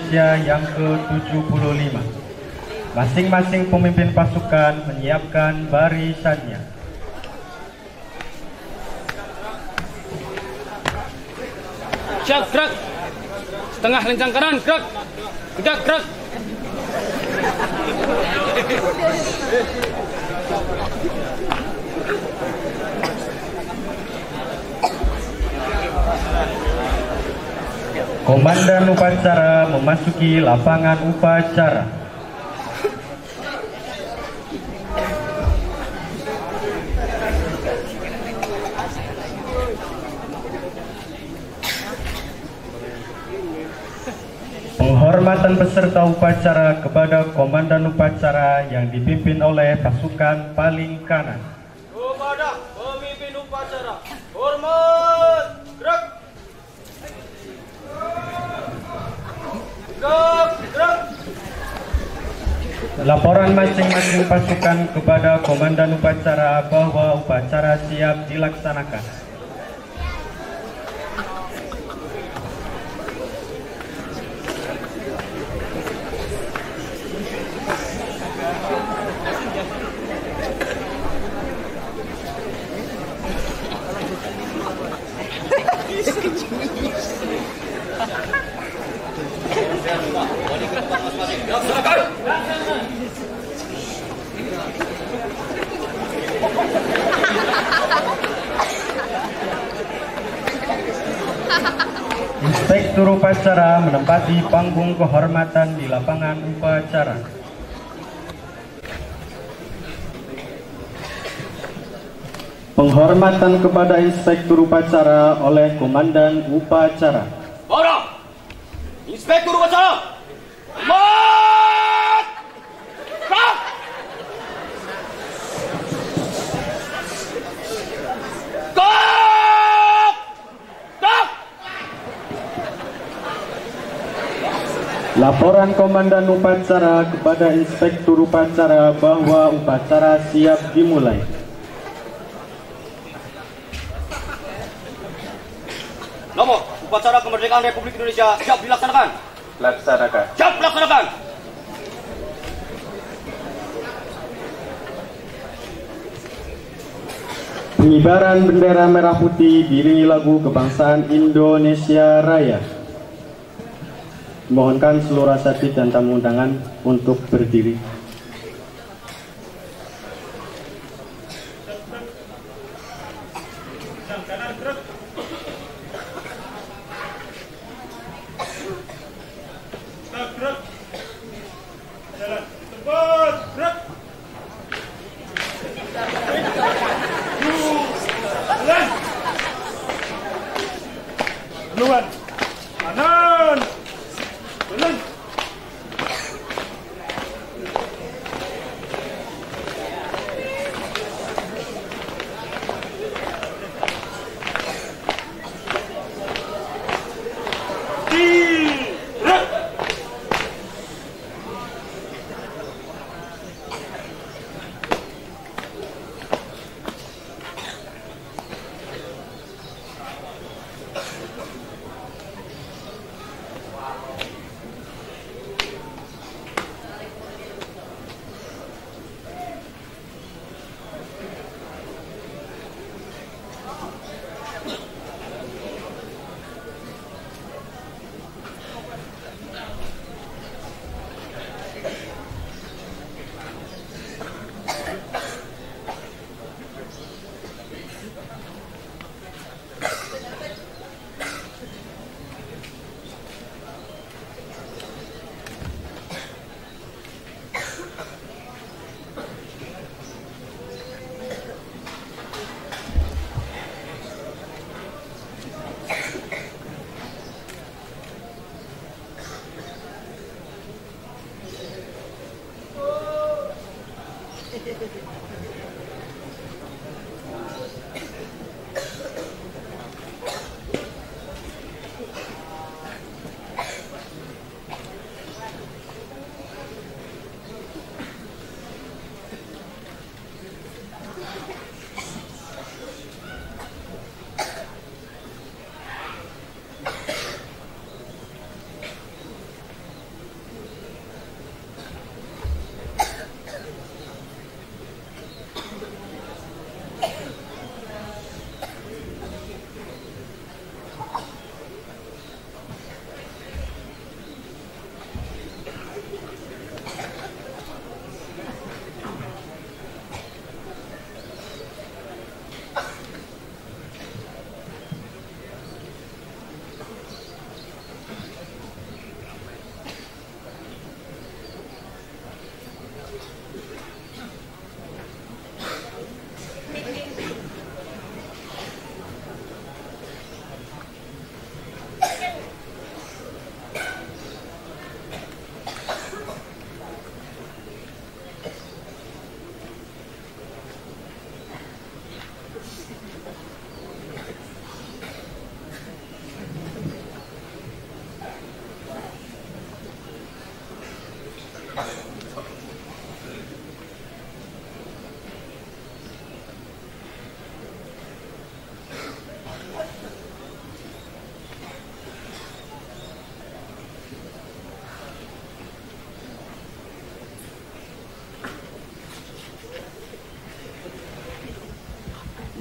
yang ke-75. Masing-masing pemimpin pasukan menyiapkan barisannya. Siap, gerak. Setengah lencang kanan, gerak. Tegak, gerak. Komandan upacara memasuki lapangan upacara. Penghormatan peserta upacara kepada komandan upacara yang dipimpin oleh pasukan paling kanan. Kepada pemimpin upacara, hormat, gerak. Gerak. Laporan masing-masing pasukan kepada komandan upacara bahwa upacara siap dilaksanakan. Inspektur upacara menempati panggung kehormatan di lapangan upacara. Penghormatan kepada inspektur upacara oleh komandan upacara. Para inspektur upacara, hormat, gerak. Laporan komandan upacara kepada inspektur upacara bahwa upacara siap dimulai. Nomor upacara kemerdekaan Republik Indonesia siap dilaksanakan. Laksanakan. Siap dilaksanakan. Pengibaran bendera merah putih diiringi lagu kebangsaan Indonesia Raya. Mohonkan seluruh asatidz dan tamu undangan untuk berdiri. Duluan, kanan, jalan.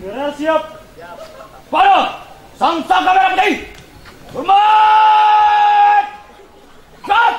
Kamera siap. Pada sang merah putih. Hormat. Cut.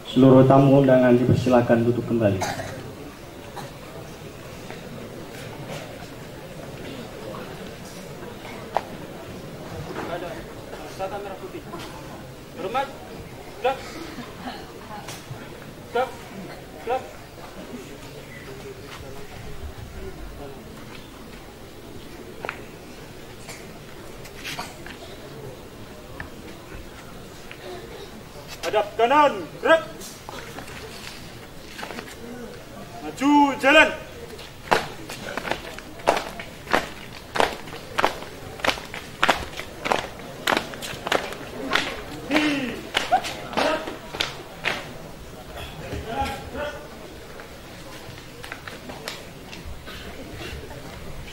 Seluruh tamu undangan dipersilakan duduk kembali. Sata merah putih. Hormat. Gerak. Gerak. Gerak. Hadap kanan, gerak. Maju, jalan.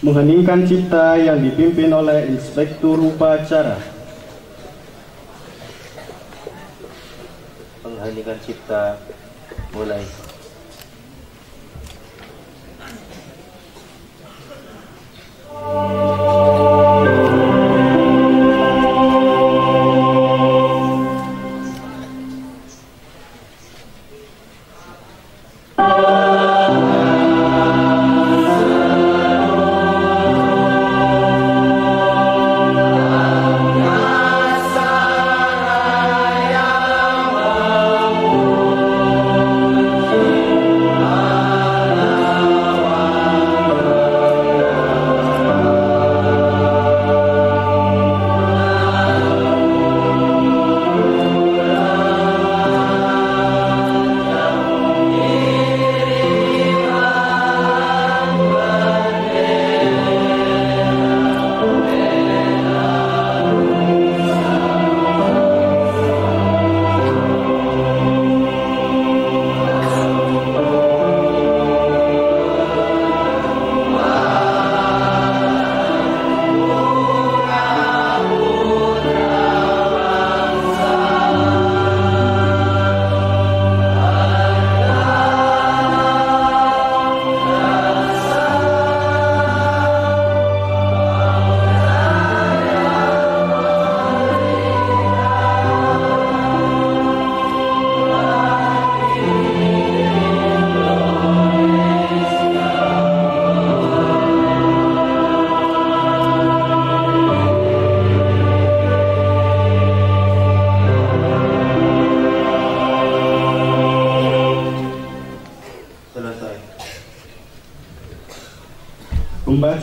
Mengheningkan cipta yang dipimpin oleh Inspektur Upacara. Mengheningkan cipta mulai.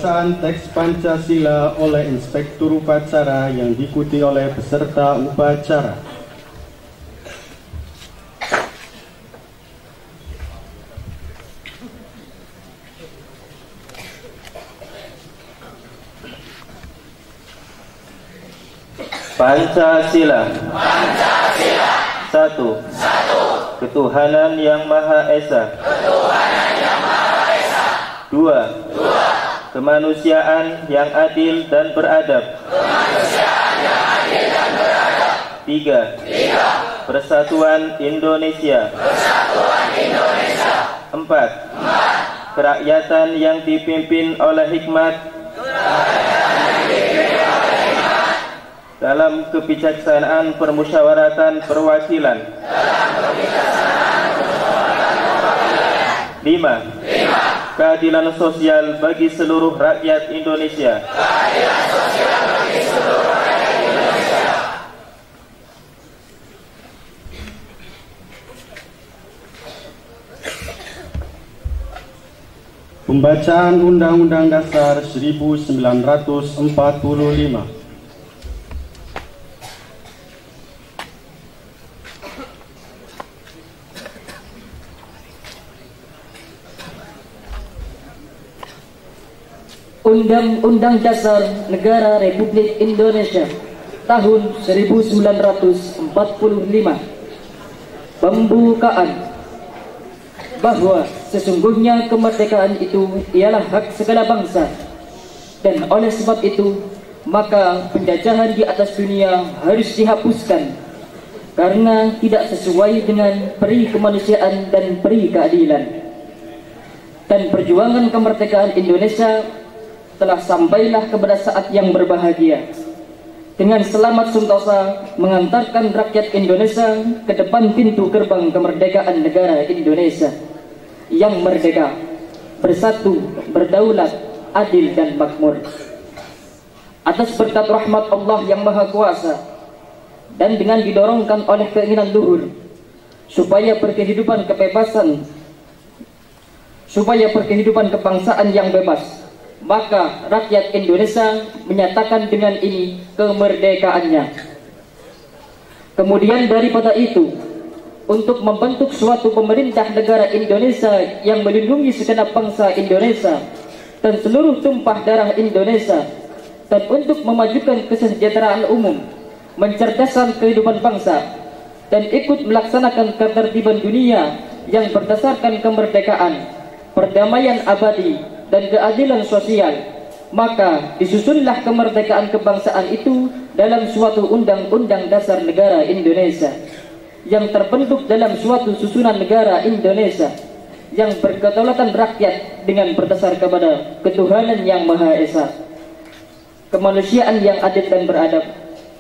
Pembacaan teks Pancasila oleh Inspektur Upacara yang diikuti oleh peserta upacara. Pancasila. Satu. Ketuhanan yang Maha Esa. Dua. Kemanusiaan yang adil dan beradab. Tiga. Persatuan Indonesia. Empat. Kerakyatan yang dipimpin oleh hikmat dalam kebijaksanaan permusyawaratan perwakilan. 5. Keadilan sosial bagi seluruh rakyat Indonesia. Pembacaan Undang-Undang Dasar 1945. Undang-Undang Dasar Negara Republik Indonesia tahun 1945. Pembukaan bahwa sesungguhnya kemerdekaan itu ialah hak segala bangsa, dan oleh sebab itu maka penjajahan di atas dunia harus dihapuskan karena tidak sesuai dengan peri kemanusiaan dan peri keadilan. Dan perjuangan kemerdekaan Indonesia telah sampailah kepada saat yang berbahagia, dengan selamat sentosa mengantarkan rakyat Indonesia ke depan pintu gerbang kemerdekaan negara Indonesia yang merdeka, bersatu, berdaulat, adil dan makmur. Atas berkat rahmat Allah yang Maha Kuasa dan dengan didorongkan oleh keinginan luhur supaya berkehidupan kebangsaan yang bebas, maka rakyat Indonesia menyatakan dengan ini kemerdekaannya. Kemudian daripada itu, untuk membentuk suatu pemerintah negara Indonesia yang melindungi segenap bangsa Indonesia dan seluruh tumpah darah Indonesia, dan untuk memajukan kesejahteraan umum, mencerdaskan kehidupan bangsa, dan ikut melaksanakan ketertiban dunia yang berdasarkan kemerdekaan, perdamaian abadi, dan keadilan sosial, maka disusunlah kemerdekaan kebangsaan itu dalam suatu Undang-Undang Dasar Negara Indonesia yang terbentuk dalam suatu susunan negara Indonesia yang berkedaulatan rakyat dengan berdasar kepada ketuhanan yang Maha Esa, kemanusiaan yang adil dan beradab,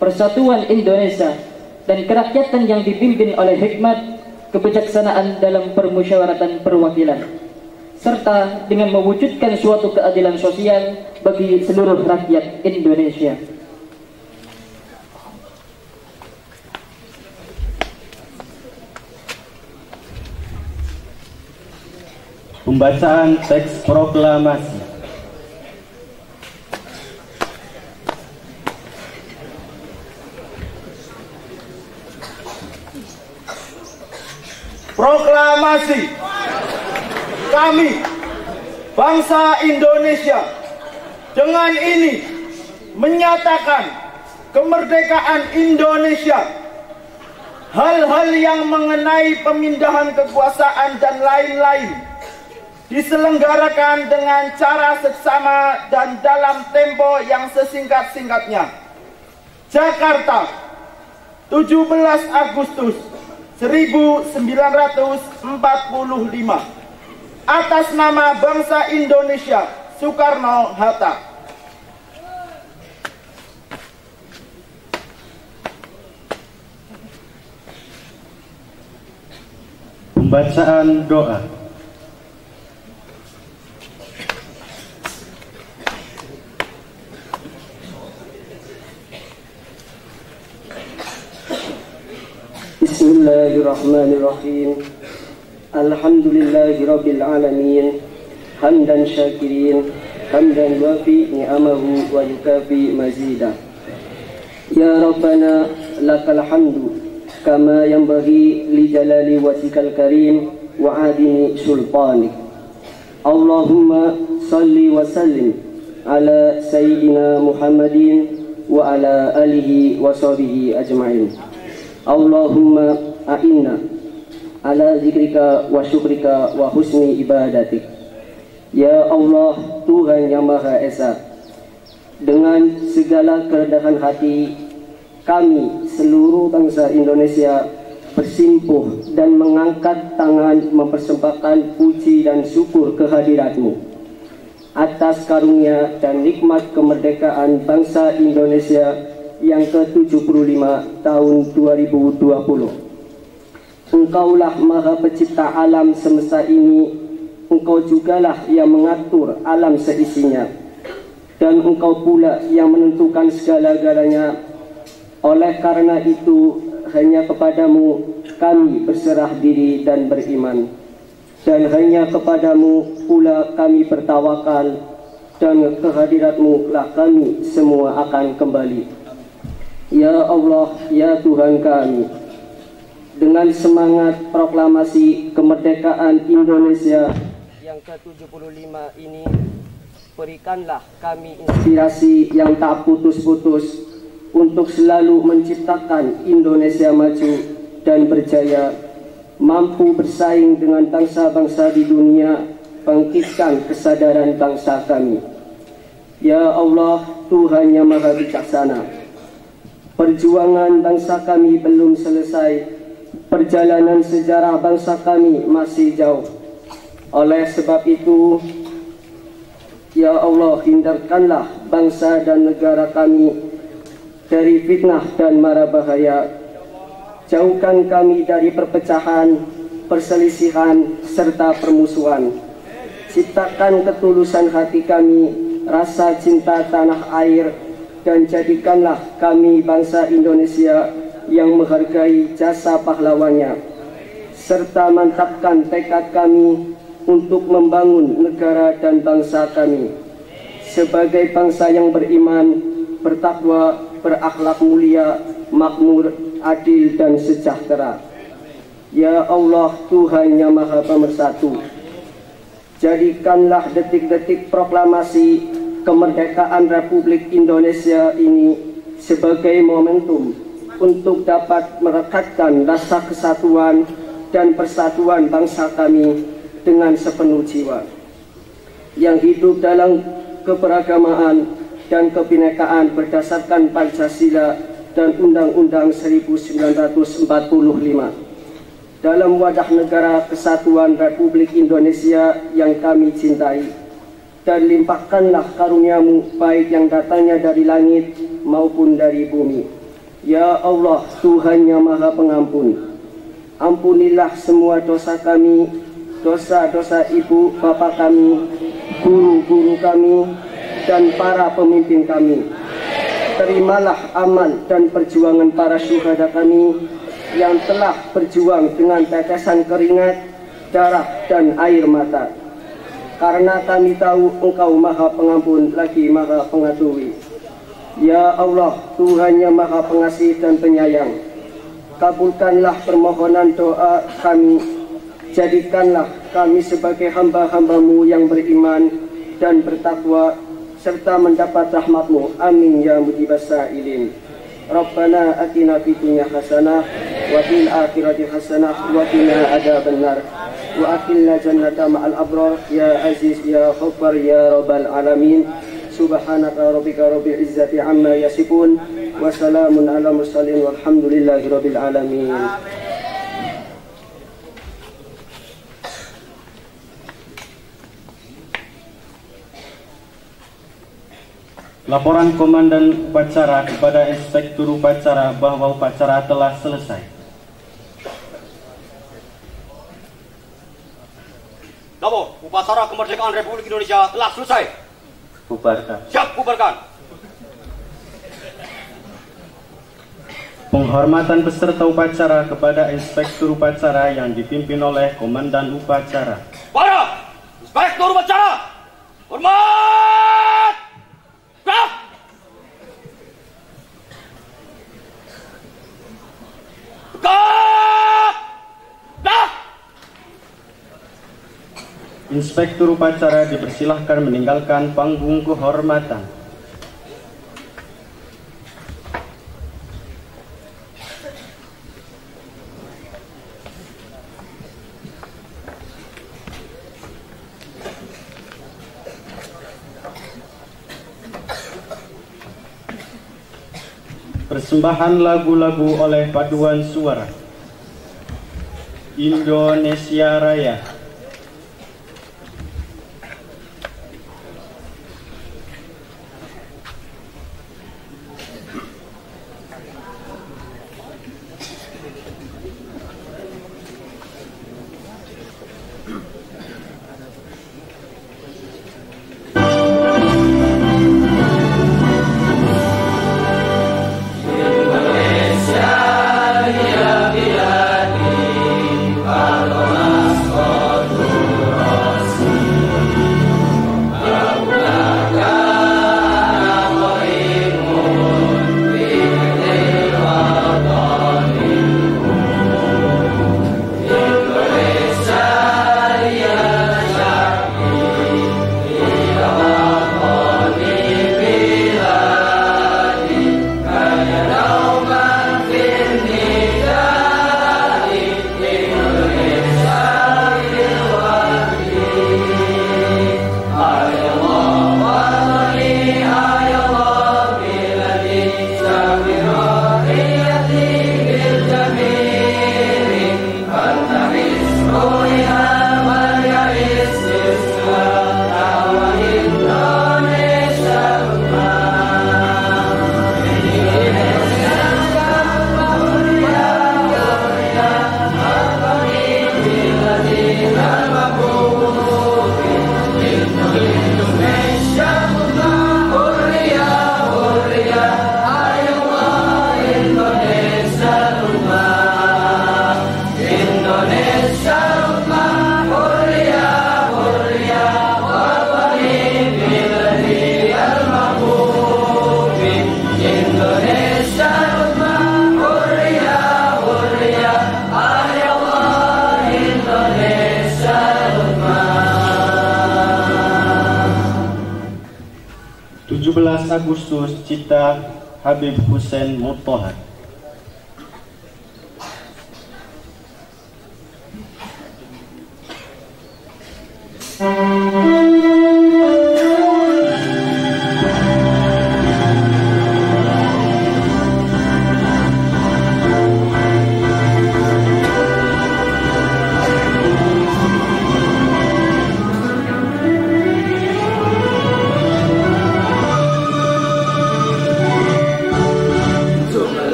persatuan Indonesia, dan kerakyatan yang dipimpin oleh hikmat kebijaksanaan dalam permusyawaratan perwakilan, serta dengan mewujudkan suatu keadilan sosial bagi seluruh rakyat Indonesia. Pembacaan teks proklamasi. Proklamasi. Kami, bangsa Indonesia, dengan ini menyatakan kemerdekaan Indonesia. Hal-hal yang mengenai pemindahan kekuasaan dan lain-lain diselenggarakan dengan cara seksama dan dalam tempo yang sesingkat-singkatnya. Jakarta, 17 Agustus 1945. Atas nama bangsa Indonesia, Soekarno-Hatta. Pembacaan doa. Bismillahirrahmanirrahim. Alhamdulillahirabbil alamin. Hamdan syakirin hamdan wafi ni'amahu wa yukafi mazidah. Ya Rabbana lakal hamdu kama yanbaghi li jalali wajhikal karim wa adini sultanik. Allahumma salli wa sallim ala sayyidina Muhammadin wa ala alihi wa sahbihi ajma'in. Allahumma a'inna ala zikrika wa syukrika wa husni ibadatik. Ya Allah, Tuhan yang Maha Esa, dengan segala kerendahan hati kami seluruh bangsa Indonesia bersimpuh dan mengangkat tangan mempersembahkan puji dan syukur kehadirat-Mu atas karunia dan nikmat kemerdekaan bangsa Indonesia yang ke-75 tahun 2020. Engkaulah Maha Pencipta alam semesta ini. Engkau jugalah yang mengatur alam seisinya, dan Engkau pula yang menentukan segala-galanya. Oleh karena itu, hanya kepadamu kami berserah diri dan beriman, dan hanya kepadamu pula kami bertawakal, dan kehadiratmu lah kami semua akan kembali. Ya Allah, ya Tuhan kami, dengan semangat proklamasi kemerdekaan Indonesia yang ke-75 ini, berikanlah kami inspirasi yang tak putus-putus untuk selalu menciptakan Indonesia maju dan berjaya, mampu bersaing dengan bangsa-bangsa di dunia, bangkitkan kesadaran bangsa kami. Ya Allah, Tuhan yang Maha Bijaksana, perjuangan bangsa kami belum selesai, perjalanan sejarah bangsa kami masih jauh. Oleh sebab itu, ya Allah, hindarkanlah bangsa dan negara kami dari fitnah dan mara bahaya. Jauhkan kami dari perpecahan, perselisihan, serta permusuhan. Ciptakan ketulusan hati kami, rasa cinta tanah air, dan jadikanlah kami bangsa Indonesia yang menghargai jasa pahlawannya, serta mantapkan tekad kami untuk membangun negara dan bangsa kami sebagai bangsa yang beriman, bertakwa, berakhlak mulia, makmur, adil, dan sejahtera. Ya Allah, Tuhan yang Maha Pemersatu, jadikanlah detik-detik proklamasi kemerdekaan Republik Indonesia ini sebagai momentum untuk dapat merekatkan rasa kesatuan dan persatuan bangsa kami dengan sepenuh jiwa, yang hidup dalam keberagamaan dan kebinekaan berdasarkan Pancasila dan Undang-Undang 1945 dalam wadah negara kesatuan Republik Indonesia yang kami cintai. Dan limpahkanlah karunia-Mu baik yang datangnya dari langit maupun dari bumi. Ya Allah, Tuhan yang Maha Pengampun, ampunilah semua dosa kami, dosa-dosa ibu bapak kami, guru-guru kami, dan para pemimpin kami. Terimalah amal dan perjuangan para syuhada kami yang telah berjuang dengan tetesan keringat, darah, dan air mata. Karena kami tahu Engkau Maha Pengampun lagi Maha Pengetahui. Ya Allah, Tuhan yang Maha Pengasih dan Penyayang, kabulkanlah permohonan doa kami. Jadikanlah kami sebagai hamba-hamba-Mu yang beriman dan bertakwa, serta mendapat rahmat-Mu. Amin ya mujibas sa'ilin. Rabbana atina fid dunya hasanah wa fil akhirati hasanah wa qina adzabannar wa akhilna jannata ma'al abrar ya aziz ya ghaffar ya rabbal alamin. Subhanaka rabbika rabbil izzati amma yasifun wa salamun ala mursalin walhamdulillahi rabbil alamin. Laporan Komandan Upacara kepada Inspektur Upacara bahwa upacara telah selesai. Namo, upacara kemerdekaan Republik Indonesia telah selesai. Bubarkan. Siap, bubarkan. Penghormatan peserta upacara kepada Inspektur Upacara yang dipimpin oleh Komandan Upacara. Para Inspektur Upacara, Hormat! Gerak! Tegak! Gerak! Inspektur upacara dipersilahkan meninggalkan panggung kehormatan. Persembahan lagu-lagu oleh paduan suara Indonesia Raya. Agustus Cipta Habib Hussein Mutahar.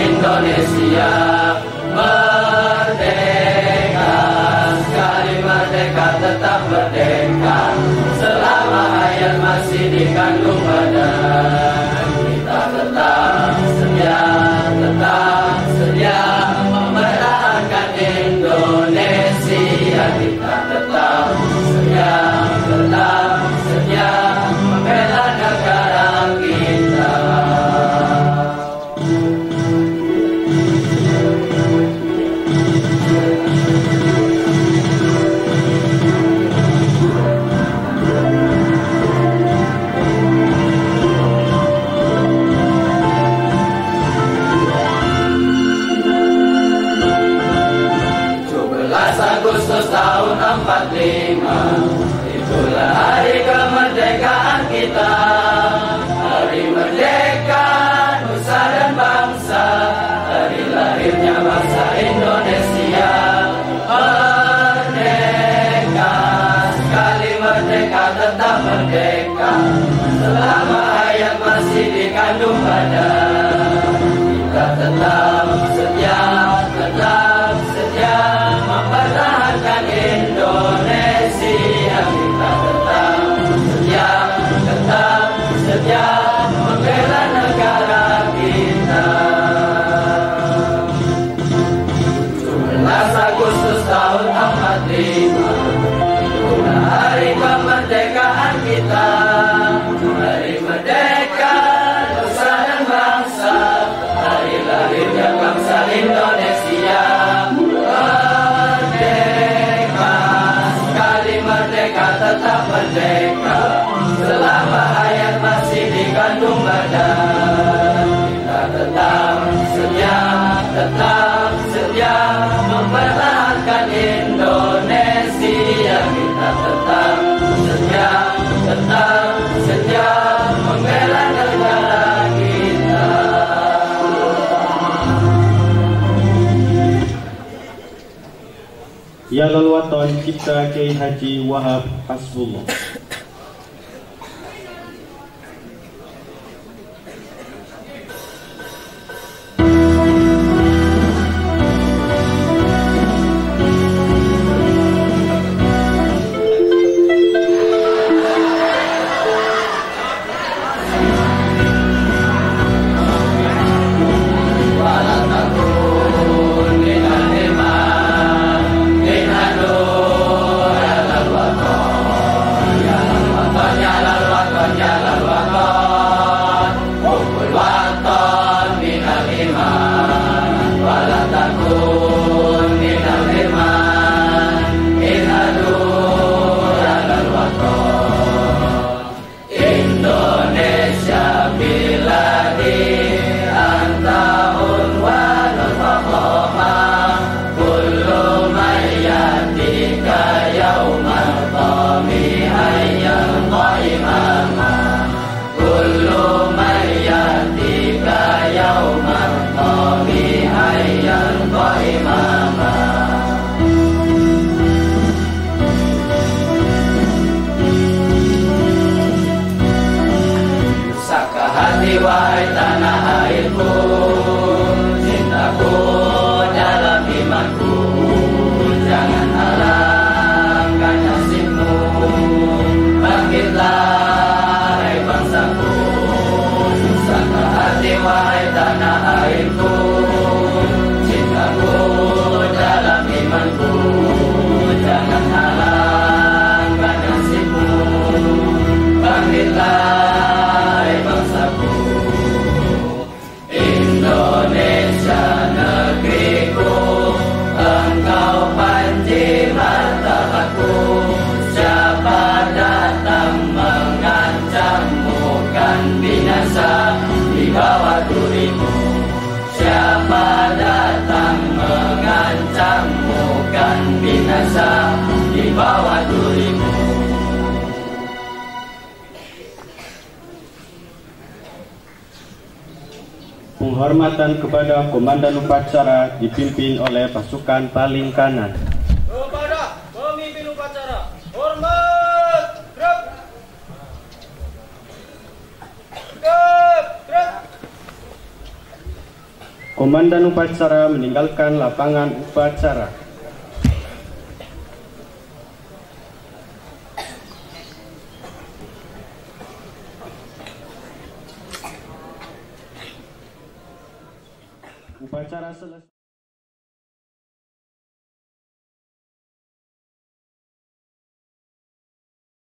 Indonesia merdeka, sekali merdeka tetap merdeka, selama hayat masih dikandung badan. Kita tetap sedia mempertahankan Indonesia. Kita tetap sedia membela negara kita. Agustus tahun 45, itulah hari kemerdekaan kita. Hari merdeka nusa dan bangsa, hari lahirnya bangsa Indonesia. Merdeka, sekali merdeka tetap merdeka, selama hayat masih dikandung badan. Kita tetap sedia mempertahankan Indonesia. Kita tetap sedia tetap setia mempertahankan Indonesia. Kita tetap setia membela negara kita. Ya Waton Cipta Kiai Haji Wahab Hasbullah. Wahai tanah airku, cintaku dalam imanku, jangan halangkan nasibmu. Bangkitlah hai bangsaku, susahkan hati wahai tanah airku, cintaku dalam imanku, jangan halangkan nasibmu. Bangkitlah Indonesia negeriku, engkau panci martabatku. Siapa datang mengancammu kan binasa di bawah durimu. Siapa datang mengancammu kan binasa di bawah durimu. Penghormatan kepada Komandan Upacara dipimpin oleh pasukan paling kanan. Kepada pemimpin upacara, hormat, gerak. Gerak. Komandan Upacara meninggalkan lapangan upacara. Upacara selesai.